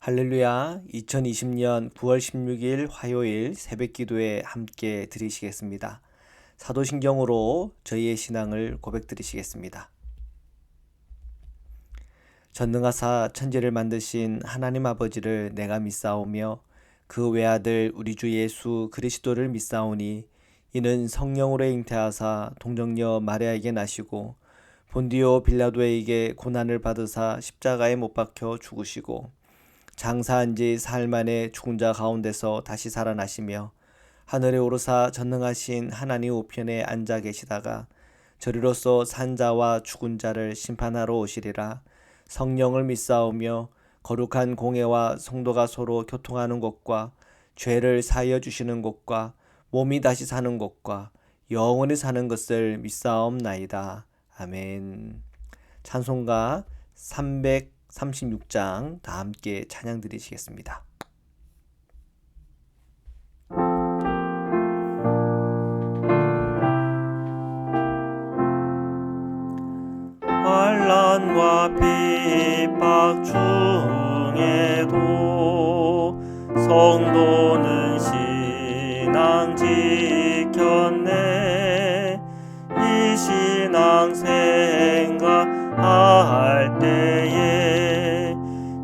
할렐루야, 2020년 9월 16일 화요일 새벽 기도에 함께 드리시겠습니다. 사도신경으로 저희의 신앙을 고백드리시겠습니다. 전능하사 천지를 만드신 하나님 아버지를 내가 믿사오며 그 외아들 우리 주 예수 그리스도를 믿사오니 이는 성령으로 잉태하사 동정녀 마리아에게 나시고 본디오 빌라도에게 고난을 받으사 십자가에 못 박혀 죽으시고 장사한 지 사흘 만에 죽은 자 가운데서 다시 살아나시며 하늘에 오르사 전능하신 하나님 우편에 앉아 계시다가 저리로서 산 자와 죽은 자를 심판하러 오시리라. 성령을 믿사오며 거룩한 공회와 성도가 서로 교통하는 것과 죄를 사하여 주시는 것과 몸이 다시 사는 것과 영원히 사는 것을 믿사옵나이다. 아멘. 찬송가 336장 다 함께 찬양 드리시겠습니다. 환난과 핍박 중에도 성도는 신앙 지켰네. 이 신앙 생각할 때에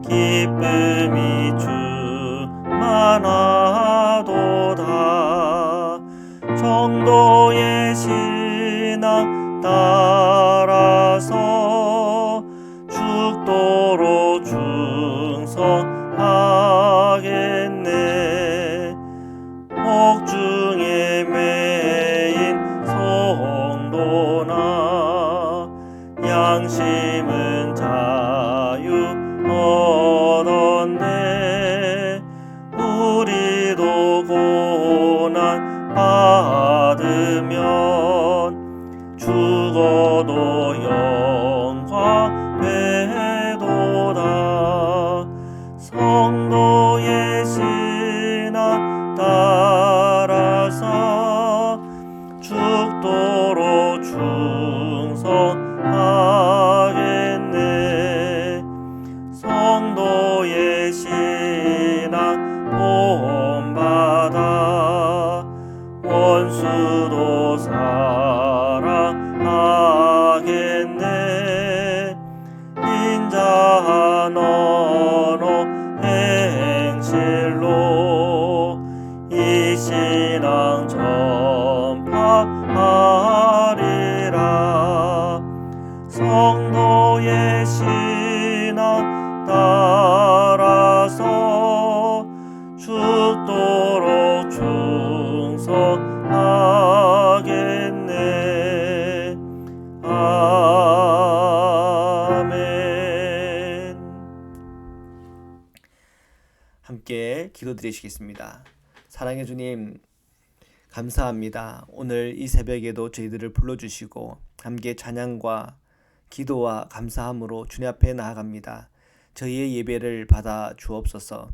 기쁨이 충만하도다. 정도의 신앙 따라서 죽도록 충성하겠네. 옥중에 매인 성도나 양심은 자유 얻었네. 우리도 고난 받으면 죽어도 영광 되도다. 성도의 신앙 따라서 죽도록 충성하겠네. 성도의 신앙 본받아 원수도 사랑하겠네. 인자한 언어 행실로 이 신앙 전파하리라. 성도의 신앙 따라서 죽도록 충성하겠네. 아멘. 함께 기도드리시겠습니다. 사랑해 주님, 감사합니다. 오늘 이 새벽에도 저희들을 불러주시고 함께 찬양과 기도와 감사함으로 주님 앞에 나아갑니다. 저희의 예배를 받아 주옵소서.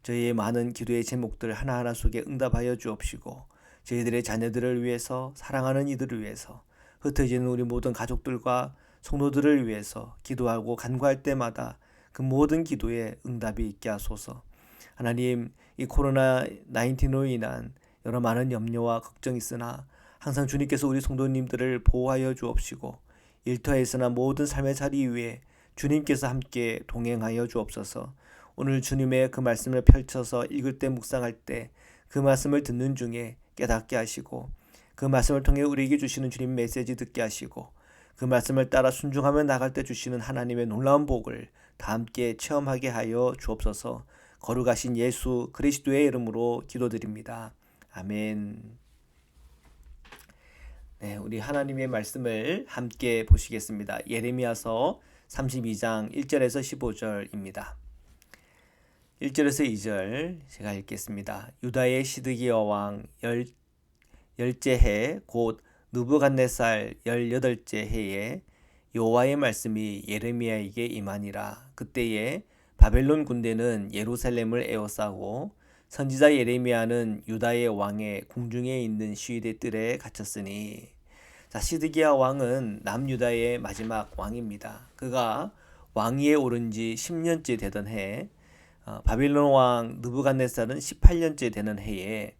저희의 많은 기도의 제목들 하나하나 속에 응답하여 주옵시고 저희들의 자녀들을 위해서, 사랑하는 이들을 위해서, 흩어지는 우리 모든 가족들과 성도들을 위해서 기도하고 간구할 때마다 그 모든 기도에 응답이 있게 하소서. 하나님, 이 코로나19로 인한 여러 많은 염려와 걱정이 있으나 항상 주님께서 우리 성도님들을 보호하여 주옵시고 일터에서나 모든 삶의 자리 위에 주님께서 함께 동행하여 주옵소서. 오늘 주님의 그 말씀을 펼쳐서 읽을 때, 묵상할 때 그 말씀을 듣는 중에 깨닫게 하시고 그 말씀을 통해 우리에게 주시는 주님 메시지 듣게 하시고 그 말씀을 따라 순종하며 나갈 때 주시는 하나님의 놀라운 복을 다 함께 체험하게 하여 주옵소서. 거룩하신 예수 그리스도의 이름으로 기도드립니다. 아멘. 네, 우리 하나님의 말씀을 함께 보시겠습니다. 예레미야서 32장 1절에서 15절입니다. 1절에서 2절 제가 읽겠습니다. 유다의 시드기야 왕 열째 해 곧 느부갓네살 18째 해에 여호와의 말씀이 예레미야에게 임하니라. 그때에 바벨론 군대는 예루살렘을 에워싸고 선지자 예레미야는 유다의 왕의 궁중에 있는 시위대 뜰에 갇혔으니. 자, 시드기야 왕은 남유다의 마지막 왕입니다. 그가 왕위에 오른 지 10년째 되던 해 바빌론 왕 느부갓네살은 18년째 되는 해에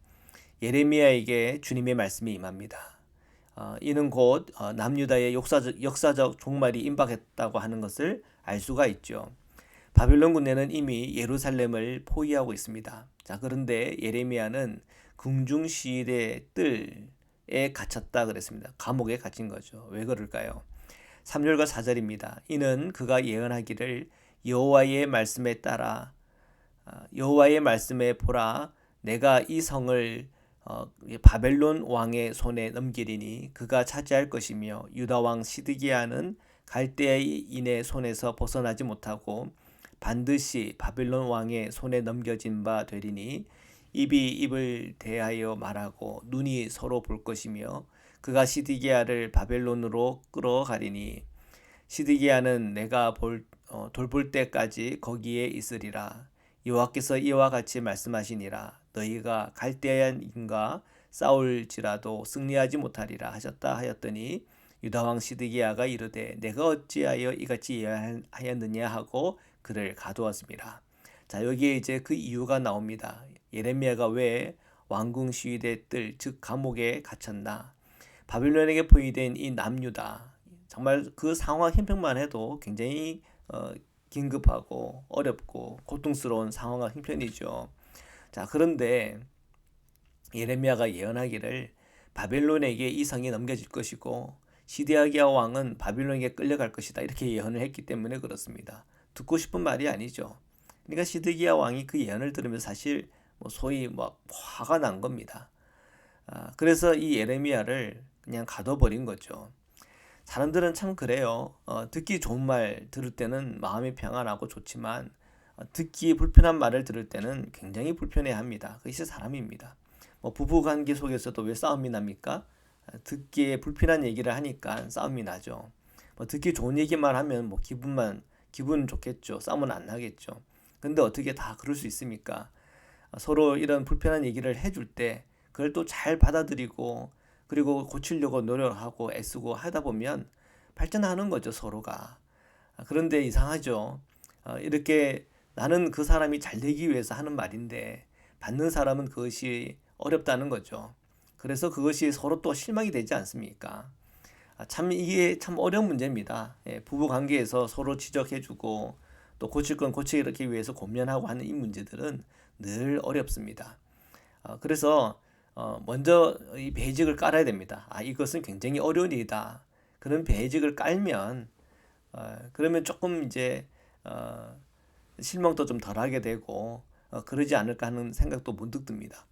예레미야에게 주님의 말씀이 임합니다. 이는 곧 남유다의 역사적 종말이 임박했다고 하는 것을 알 수가 있죠. 바빌론 군대는 이미 예루살렘을 포위하고 있습니다. 자, 그런데 예레미야는 궁중시일의 뜰에 갇혔다 그랬습니다. 감옥에 갇힌 거죠. 왜 그럴까요? 3절과 4절입니다. 이는 그가 예언하기를 여호와의 말씀에 따라 여호와의 말씀에 보라 내가 이 성을 바벨론 왕의 손에 넘기리니 그가 차지할 것이며 유다 왕 시드기야는 갈대인의 손에서 벗어나지 못하고 반드시 바벨론 왕의 손에 넘겨진 바 되리니 입이 입을 대하여 말하고 눈이 서로 볼 것이며 그가 시드기야를 바벨론으로 끌어가리니 시드기야는 내가 돌볼 때까지 거기에 있으리라. 여호와께서 이와 같이 말씀하시니라. 너희가 갈대아인과 싸울지라도 승리하지 못하리라 하셨다 하였더니 유다 왕 시드기야가 이르되 내가 어찌하여 이같이 예언하였느냐 하고 그를 가두었습니다. 자, 여기에 이제 그 이유가 나옵니다. 예레미야가 왜 왕궁 시위대 뜰, 즉 감옥에 갇혔나? 바빌론에게 포위된 이 남유다. 정말 그 상황 형편만 해도 굉장히 긴급하고 어렵고 고통스러운 상황과 형편이죠. 자, 그런데 예레미야가 예언하기를 바벨론에게 이 성이 넘겨질 것이고 시드기야 왕은 바빌론에게 끌려갈 것이다. 이렇게 예언을 했기 때문에 그렇습니다. 듣고 싶은 말이 아니죠. 그러니까 시드기야 왕이 그 예언을 들으면서 사실 소위 화가 난 겁니다. 그래서 이 예레미야를 그냥 가둬버린 거죠. 사람들은 참 그래요. 듣기 좋은 말 들을 때는 마음이 평안하고 좋지만 듣기 불편한 말을 들을 때는 굉장히 불편해합니다. 그것이 사람입니다. 부부관계 속에서도 왜 싸움이 납니까? 듣기에 불편한 얘기를 하니까 싸움이 나죠. 듣기 좋은 얘기만 하면 기분 좋겠죠. 싸움은 안 나겠죠. 근데 어떻게 다 그럴 수 있습니까? 서로 이런 불편한 얘기를 해줄 때 그걸 또 잘 받아들이고 그리고 고치려고 노력하고 애쓰고 하다 보면 발전하는 거죠, 서로가. 그런데 이상하죠. 이렇게 나는 그 사람이 잘 되기 위해서 하는 말인데 받는 사람은 그것이 어렵다는 거죠. 그래서 그것이 서로 또 실망이 되지 않습니까? 참 이게 참 어려운 문제입니다. 부부 관계에서 서로 지적해주고 또 고칠 건 고치기 위해서 고민하고 하는 이 문제들은 늘 어렵습니다. 그래서 먼저 이 베이직을 깔아야 됩니다. 이것은 굉장히 어려운 일이다. 그런 베이직을 깔면 그러면 조금 이제 실망도 좀 덜하게 되고 그러지 않을까 하는 생각도 문득 듭니다.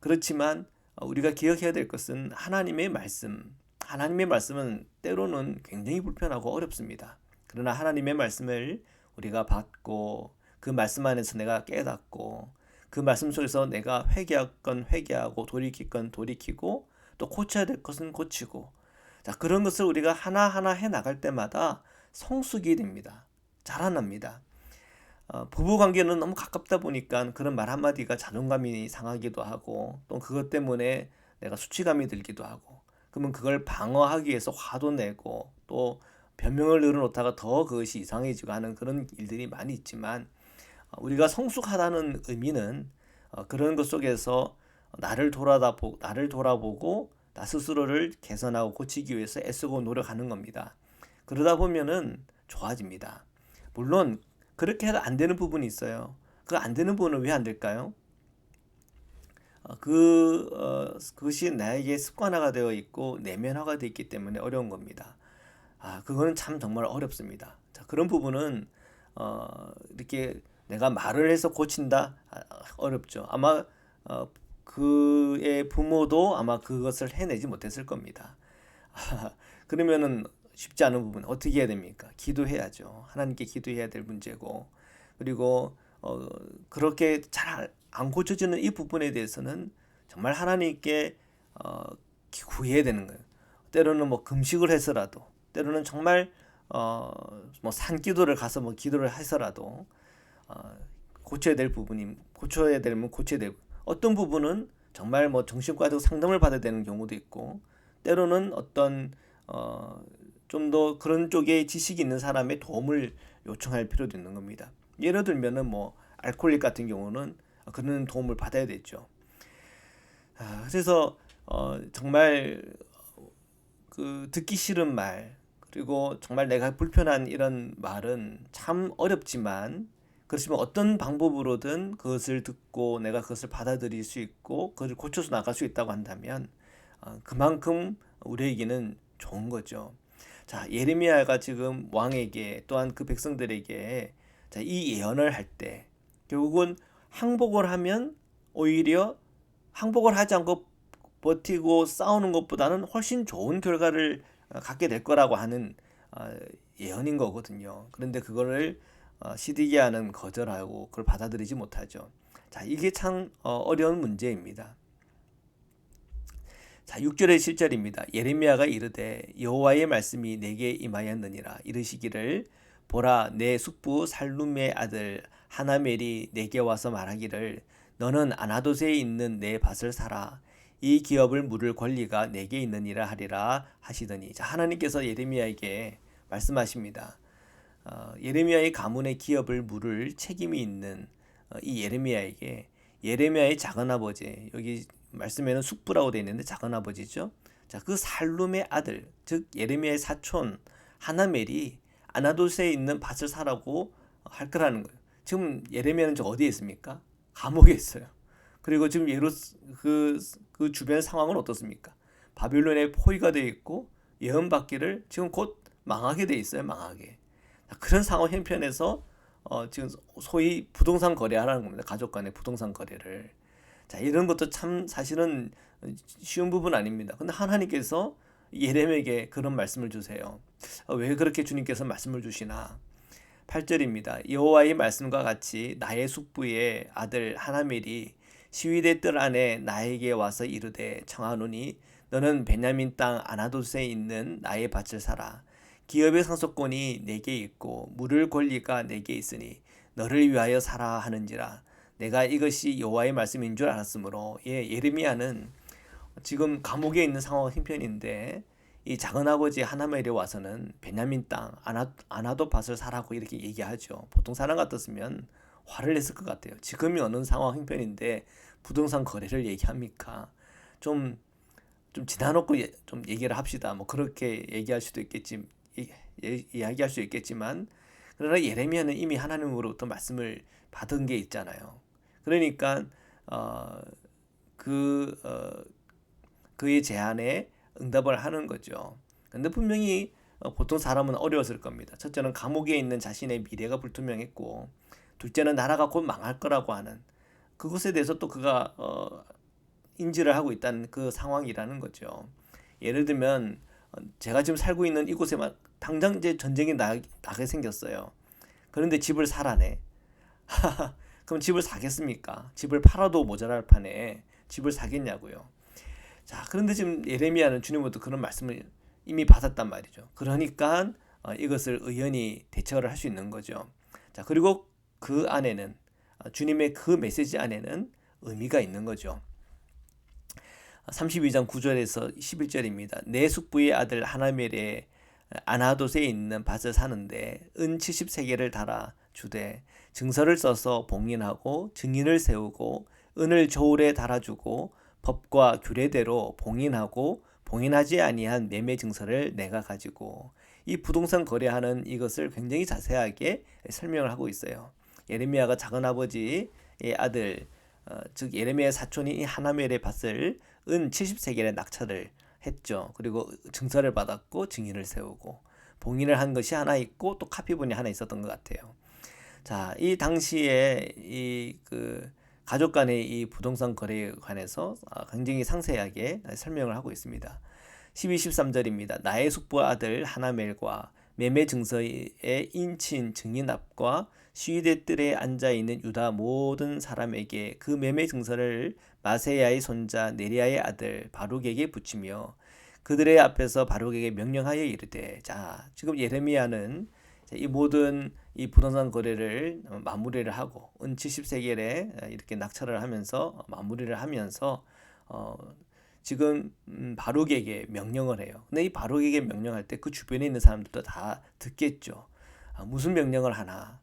그렇지만 우리가 기억해야 될 것은 하나님의 말씀은 때로는 굉장히 불편하고 어렵습니다. 그러나 하나님의 말씀을 우리가 받고 그 말씀 안에서 내가 깨닫고 그 말씀 속에서 내가 회개할 건 회개하고 돌이킬 건 돌이키고 또 고쳐야 될 것은 고치고 자, 그런 것을 우리가 하나하나 해 나갈 때마다 성숙이 됩니다. 자라납니다. 부부 관계는 너무 가깝다 보니까 그런 말 한마디가 자존감이 상하기도 하고 또 그것 때문에 내가 수치감이 들기도 하고 그러면 그걸 방어하기 위해서 화도 내고 또 변명을 늘어놓다가 더 그것이 이상해지고 하는 그런 일들이 많이 있지만 우리가 성숙하다는 의미는 그런 것 속에서 나를 돌아보고 나 스스로를 개선하고 고치기 위해서 애쓰고 노력하는 겁니다. 그러다 보면은 좋아집니다. 물론 그렇게 해도 안 되는 부분이 있어요. 그 안 되는 부분은 왜 안 될까요? 그것이 나에게 습관화가 되어 있고 내면화가 되어 있기 때문에 어려운 겁니다. 그거는 참 정말 어렵습니다. 자, 그런 부분은 이렇게 내가 말을 해서 고친다? 어렵죠. 아마 그의 부모도 아마 그것을 해내지 못했을 겁니다. 그러면은 쉽지 않은 부분 어떻게 해야 됩니까? 기도해야죠. 하나님께 기도해야 될 문제고 그리고 그렇게 잘 안 고쳐지는 이 부분에 대해서는 정말 하나님께 구해야 되는 거예요. 때로는 금식을 해서라도 때로는 정말 산기도를 가서 기도를 해서라도 고쳐야 될 부분이 고쳐야 되면 고쳐야 되고 어떤 부분은 정말 정신과적 상담을 받아야 되는 경우도 있고 때로는 어떤 좀 더 그런 쪽에 지식이 있는 사람의 도움을 요청할 필요도 있는 겁니다. 예를 들면은 뭐 알코올릭 같은 경우는 그런 도움을 받아야 되죠. 그래서 정말 그 듣기 싫은 말, 그리고 정말 내가 불편한 이런 말은 참 어렵지만, 그렇지만 어떤 방법으로든 그것을 듣고 내가 그것을 받아들일 수 있고 그것을 고쳐서 나갈 수 있다고 한다면 그만큼 우리에게는 좋은 거죠. 자, 예레미야가 지금 왕에게 또한 그 백성들에게 자, 이 예언을 할 때 결국은 항복을 하면 오히려 항복을 하지 않고 버티고 싸우는 것보다는 훨씬 좋은 결과를 갖게 될 거라고 하는 예언인 거거든요. 그런데 그거를 시디기야는 거절하고 그걸 받아들이지 못하죠. 자, 이게 참 어려운 문제입니다. 자, 6절의 7절입니다. 예레미야가 이르되 여호와의 말씀이 내게 임하였느니라. 이르시기를 보라, 내 숙부 살룸의 아들 하나멜이 내게 와서 말하기를 너는 아나돗에 있는 내 밭을 사라. 이 기업을 물을 권리가 내게 있느니라 하리라 하시더니. 자, 하나님께서 예레미야에게 말씀하십니다. 예레미야의 가문의 기업을 물을 책임이 있는 이 예레미야에게 예레미야의 작은아버지, 여기 말씀에는 숙부라고 되어 있는데 작은아버지죠. 자, 그 살룸의 아들, 즉 예레미야의 사촌 하나멜이 아나돗에 있는 밭을 사라고 할 거라는 거예요. 지금 예레미야는 어디에 있습니까? 감옥에 있어요. 그리고 지금 그 주변 상황은 어떻습니까? 바빌론에 포위가 되어 있고 예언받기를 지금 곧 망하게 돼 있어요. 망하게. 그런 상황 형편에서 지금 소위 부동산 거래하라는 겁니다. 가족 간의 부동산 거래를. 자, 이런 것도 참 사실은 쉬운 부분 아닙니다. 근데 하나님께서 예레미야에게 그런 말씀을 주세요. 왜 그렇게 주님께서 말씀을 주시나? 8절입니다. 여호와의 말씀과 같이 나의 숙부의 아들 하나멜이 시위대 뜰 안에 나에게 와서 이르되 청하노니 너는 베냐민 땅 아나돗에 있는 나의 밭을 사라. 기업의 상속권이 내게 있고 물을 권리가 내게 있으니 너를 위하여 사라 하는지라. 내가 이것이 여호와의 말씀인 줄 알았으므로. 예레미야는 지금 감옥에 있는 상황 형편인데 이 작은아버지 하나멜이 와서는 베냐민 땅 아나돗 밭을 사라고 이렇게 얘기하죠. 보통 사람 같았으면 화를 냈을 것 같아요. 지금이 어느 상황 형편인데 부동산 거래를 얘기합니까? 좀 지나놓고 좀 얘기를 합시다. 뭐 그렇게 얘기할 수도 있겠지, 이야기할 수 있겠지만, 그러나 예레미야는 이미 하나님으로부터 말씀을 받은 게 있잖아요. 그러니까 그의 제안에 응답을 하는 거죠. 근데 분명히 보통 사람은 어려웠을 겁니다. 첫째는 감옥에 있는 자신의 미래가 불투명했고, 둘째는 나라가 곧 망할 거라고 하는 그것에 대해서 또 그가 인지를 하고 있다는 그 상황이라는 거죠. 예를 들면 제가 지금 살고 있는 이곳에만 당장 이제 전쟁이 나게 생겼어요. 그런데 집을 사라네. 그럼 집을 사겠습니까? 집을 팔아도 모자랄 판에 집을 사겠냐고요. 자, 그런데 지금 예레미야는 주님으로부터 그런 말씀을 이미 받았단 말이죠. 그러니까 이것을 의연히 대처를 할 수 있는 거죠. 자, 그리고 그 안에는 주님의 그 메시지 안에는 의미가 있는 거죠. 32장 9절에서 11절입니다. 내 숙부의 아들 하나멜의 아나돗에 있는 밭을 사는데 은 70세겔을 달아 주되 증서를 써서 봉인하고 증인을 세우고 은을 저울에 달아주고 법과 규례대로 봉인하고 봉인하지 아니한 매매 증서를 내가 가지고. 이 부동산 거래하는 이것을 굉장히 자세하게 설명을 하고 있어요. 예레미야가 작은아버지의 아들, 즉 예레미야의 사촌이 이 하나멜의 밭을 은 70세겔에 낙찰을 했죠. 그리고 증서를 받았고 증인을 세우고 봉인을 한 것이 하나 있고 또 카피본이 하나 있었던 것 같아요. 자, 이 당시에 이 가족 간의 이 부동산 거래에 관해서 굉장히 상세하게 설명을 하고 있습니다. 12, 13절입니다. 나의 숙부 아들 하나멜과 매매 증서의 인친 증인 앞과 시위대 뜰에 앉아있는 유다 모든 사람에게 그 매매 증서를 마세야의 손자 네리야의 아들 바룩에게 붙이며 그들의 앞에서 바룩에게 명령하여 이르되. 자, 지금 예레미야는 이 모든 이 부동산 거래를 마무리를 하고 은 70세겔에 이렇게 낙찰을 하면서 마무리를 하면서 지금 바룩에게 명령을 해요. 근데 이 바룩에게 명령할 때 그 주변에 있는 사람들도 다 듣겠죠. 무슨 명령을 하나?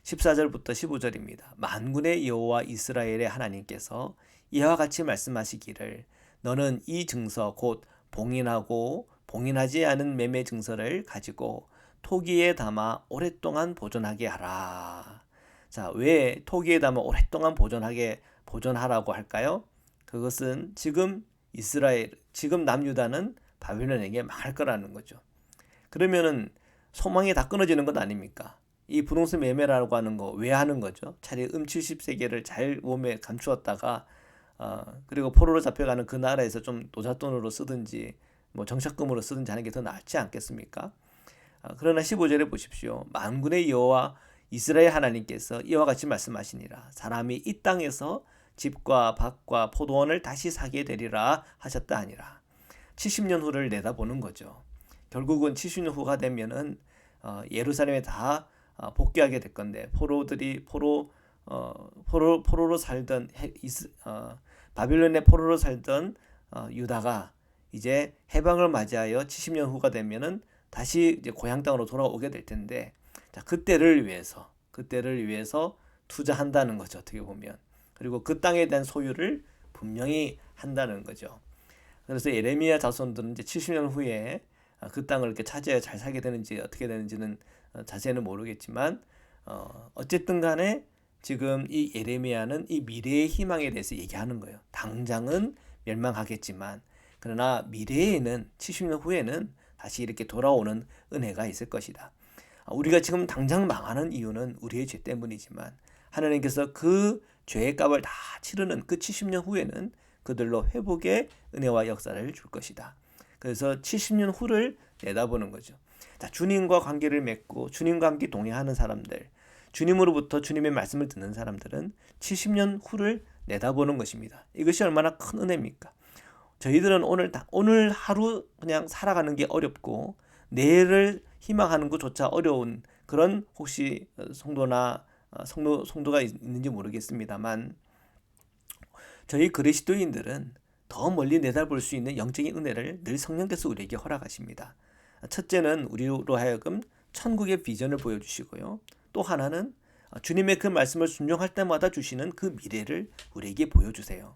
14절부터 15절입니다. 만군의 여호와 이스라엘의 하나님께서 이와 같이 말씀하시기를 너는 이 증서 곧 봉인하고 봉인하지 않은 매매 증서를 가지고 토기에 담아 오랫동안 보존하게 하라. 자, 왜 토기에 담아 오랫동안 보존하라고 할까요? 그것은 지금 지금 남유다는 바벨론에게 망할 거라는 거죠. 그러면은 소망이 다 끊어지는 것 아닙니까? 이 부동산 매매라고 하는 거 왜 하는 거죠? 차라리 70세계를 잘 몸에 감추었다가 그리고 포로로 잡혀가는 그 나라에서 좀 노잣돈으로 쓰든지 뭐 정착금으로 쓰든지 하는 게 더 낫지 않겠습니까? 그러나 15절에 보십시오. 만군의 여호와 이스라엘 하나님께서 이와 같이 말씀하시니라. 사람이 이 땅에서 집과 밭과 포도원을 다시 사게 되리라 하셨다 하니라. 70년 후를 내다보는 거죠. 결국은 70년 후가 되면은 예루살렘에 다 복귀하게 될 건데 포로로 살던 바빌론의 포로로 살던 유다가 이제 해방을 맞이하여 70년 후가 되면은 다시 이제 고향 땅으로 돌아오게 될 텐데, 자, 그때를 위해서 투자한다는 거죠, 어떻게 보면. 그리고 그 땅에 대한 소유를 분명히 한다는 거죠. 그래서 예레미야 자손들은 이제 70년 후에 그 땅을 이렇게 차지해 잘 살게 되는지 어떻게 되는지는 자세히는 모르겠지만 어쨌든 간에 지금 이 예레미야는 이 미래의 희망에 대해서 얘기하는 거예요. 당장은 멸망하겠지만 그러나 미래에는 70년 후에는 다시 이렇게 돌아오는 은혜가 있을 것이다. 우리가 지금 당장 망하는 이유는 우리의 죄 때문이지만 하나님께서 그 죄의 값을 다 치르는 그 70년 후에는 그들로 회복의 은혜와 역사를 줄 것이다. 그래서 70년 후를 내다보는 거죠. 자, 주님과 관계를 맺고 주님과 함께 동행하는 사람들, 주님으로부터 주님의 말씀을 듣는 사람들은 70년 후를 내다보는 것입니다. 이것이 얼마나 큰 은혜입니까? 저희들은 오늘 하루 그냥 살아가는 게 어렵고 내일을 희망하는 것조차 어려운 그런 혹시 성도가 있는지 모르겠습니다만 저희 그리스도인들은 더 멀리 내다볼 수 있는 영적인 은혜를 늘 성령께서 우리에게 허락하십니다. 첫째는 우리로 하여금 천국의 비전을 보여주시고요. 또 하나는 주님의 그 말씀을 순종할 때마다 주시는 그 미래를 우리에게 보여주세요.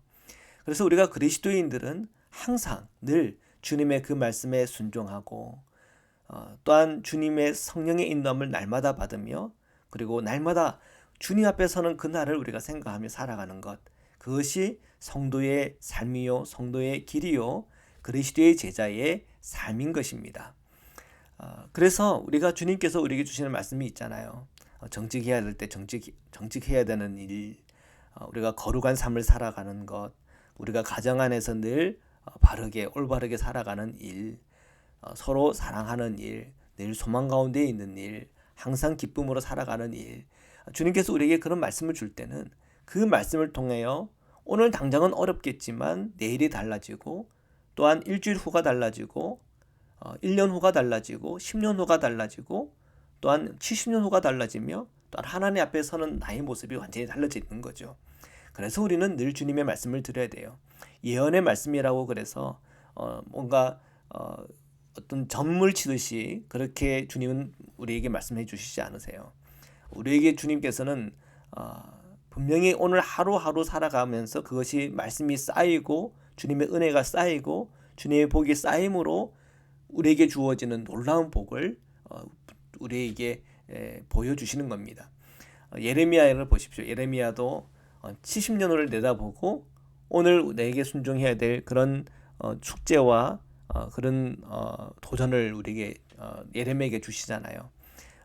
그래서 우리가 그리스도인들은 항상 늘 주님의 그 말씀에 순종하고 또한 주님의 성령의 인도함을 날마다 받으며 그리고 날마다 주님 앞에 서는 그날을 우리가 생각하며 살아가는 것, 그것이 성도의 삶이요 성도의 길이요 그리스도의 제자의 삶인 것입니다. 그래서 우리가 주님께서 우리에게 주시는 말씀이 있잖아요. 정직해야 될 때 정직해야 되는 일, 우리가 거룩한 삶을 살아가는 것, 우리가 가정 안에서 늘 올바르게 살아가는 일, 서로 사랑하는 일, 늘 소망 가운데 있는 일, 항상 기쁨으로 살아가는 일. 주님께서 우리에게 그런 말씀을 줄 때는 그 말씀을 통하여 오늘 당장은 어렵겠지만 내일이 달라지고 또한 일주일 후가 달라지고 1년 후가 달라지고 10년 후가 달라지고 또한 70년 후가 달라지며 또한 하나님 앞에 서는 나의 모습이 완전히 달라지는 거죠. 그래서 우리는 늘 주님의 말씀을 들어야 돼요. 예언의 말씀이라고 그래서 뭔가 어떤 전물 치듯이 그렇게 주님은 우리에게 말씀해 주시지 않으세요. 우리에게 주님께서는 분명히 오늘 하루하루 살아가면서 그것이 말씀이 쌓이고 주님의 은혜가 쌓이고 주님의 복이 쌓임으로 우리에게 주어지는 놀라운 복을 우리에게 보여주시는 겁니다. 예레미야를 보십시오. 예레미야도 70년을 내다보고 오늘 내게 순종해야 될 그런 축제와 그런 도전을 우리에게 예레미야에게 주시잖아요.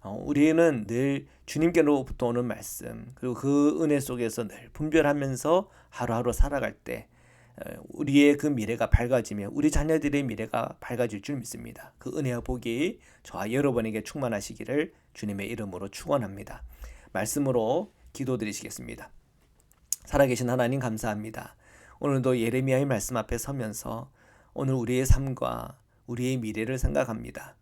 우리는 늘 주님께로부터 오는 말씀 그리고 그 은혜 속에서 늘 분별하면서 하루하루 살아갈 때 우리의 그 미래가 밝아지며 우리 자녀들의 미래가 밝아질 줄 믿습니다. 그 은혜와 복이 저와 여러분에게 충만하시기를 주님의 이름으로 축원합니다. 말씀으로 기도드리시겠습니다. 살아계신 하나님 감사합니다. 오늘도 예레미야의 말씀 앞에 서면서 오늘 우리의 삶과 우리의 미래를 생각합니다.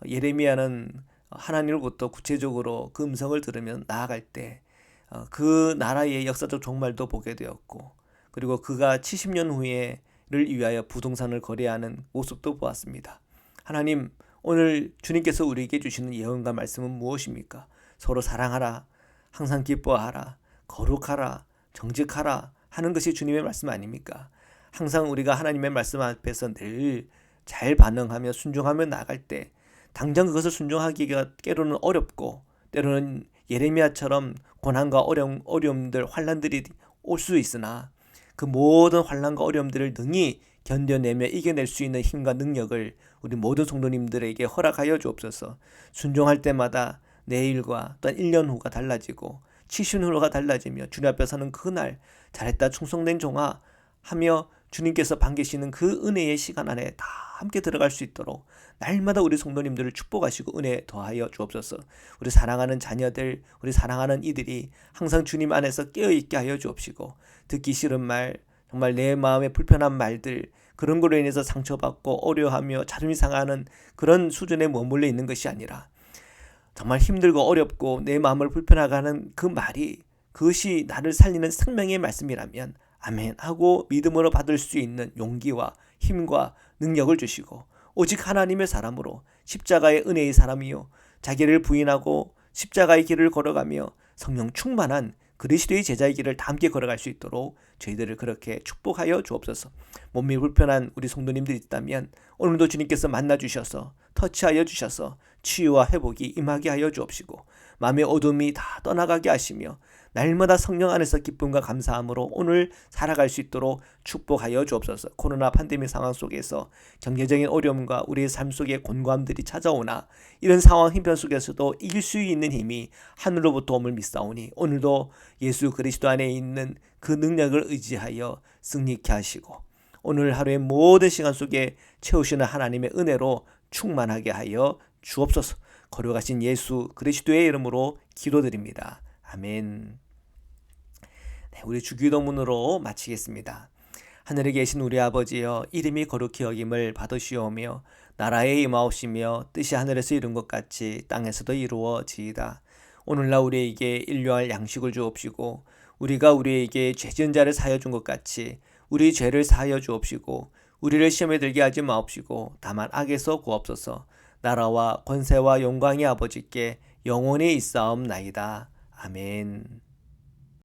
예레미야는 하나님으로부터 구체적으로 그 음성을 들으면 나아갈 때 그 나라의 역사적 종말도 보게 되었고 그리고 그가 70년 후에를 위하여 부동산을 거래하는 모습도 보았습니다. 하나님, 오늘 주님께서 우리에게 주시는 예언과 말씀은 무엇입니까? 서로 사랑하라. 항상 기뻐하라, 거룩하라, 정직하라 하는 것이 주님의 말씀 아닙니까? 항상 우리가 하나님의 말씀 앞에서 늘 잘 반응하며 순종하며 나갈 때 당장 그것을 순종하기가 때로는 어렵고 때로는 예레미야처럼 고난과 어려움들, 환난들이 올 수 있으나 그 모든 환난과 어려움들을 능히 견뎌내며 이겨낼 수 있는 힘과 능력을 우리 모든 성도님들에게 허락하여 주옵소서. 순종할 때마다 내일과 또한 1년 후가 달라지고 70년 후가 달라지며 주님 앞에 서는 그날 잘했다 충성된 종아 하며 주님께서 반기시는 그 은혜의 시간 안에 다 함께 들어갈 수 있도록 날마다 우리 성도님들을 축복하시고 은혜 더하여 주옵소서. 우리 사랑하는 자녀들, 우리 사랑하는 이들이 항상 주님 안에서 깨어있게 하여 주옵시고 듣기 싫은 말, 정말 내 마음에 불편한 말들 그런 거로 인해서 상처받고 어려워하며 자존심 상하는 그런 수준에 머물러 있는 것이 아니라 정말 힘들고 어렵고 내 마음을 불편하게 하는 그 말이 그것이 나를 살리는 생명의 말씀이라면 아멘 하고 믿음으로 받을 수 있는 용기와 힘과 능력을 주시고 오직 하나님의 사람으로 십자가의 은혜의 사람이요 자기를 부인하고 십자가의 길을 걸어가며 성령 충만한 그리스도의 제자의 길을 다 함께 걸어갈 수 있도록 저희들을 그렇게 축복하여 주옵소서. 몸이 불편한 우리 성도님들이 있다면 오늘도 주님께서 만나 주셔서 터치하여 주셔서 치유와 회복이 임하게 하여 주옵시고 마음의 어둠이 다 떠나가게 하시며 날마다 성령 안에서 기쁨과 감사함으로 오늘 살아갈 수 있도록 축복하여 주옵소서. 코로나 팬데믹 상황 속에서 경제적인 어려움과 우리의 삶 속에 곤고함들이 찾아오나 이런 상황 힘편 속에서도 이길 수 있는 힘이 하늘로부터 옴을 믿사오니 오늘도 예수 그리스도 안에 있는 그 능력을 의지하여 승리케 하시고 오늘 하루의 모든 시간 속에 채우시는 하나님의 은혜로 충만하게 하여 주옵소서. 거룩하신 예수 그리스도의 이름으로 기도드립니다. 아멘. 네, 우리 주기도문으로 마치겠습니다. 하늘에 계신 우리 아버지여 이름이 거룩히 여김을 받으시오며 나라에 임하옵시며 뜻이 하늘에서 이룬 것 같이 땅에서도 이루어지이다. 오늘날 우리에게 일용할 양식을 주옵시고 우리가 우리에게 죄 지은 자를 사하여 준 것 같이 우리 죄를 사하여 주옵시고 우리를 시험에 들게 하지 마옵시고 다만 악에서 구옵소서. 나라와 권세와 영광이 아버지께 영원히 있사옵나이다. 아멘.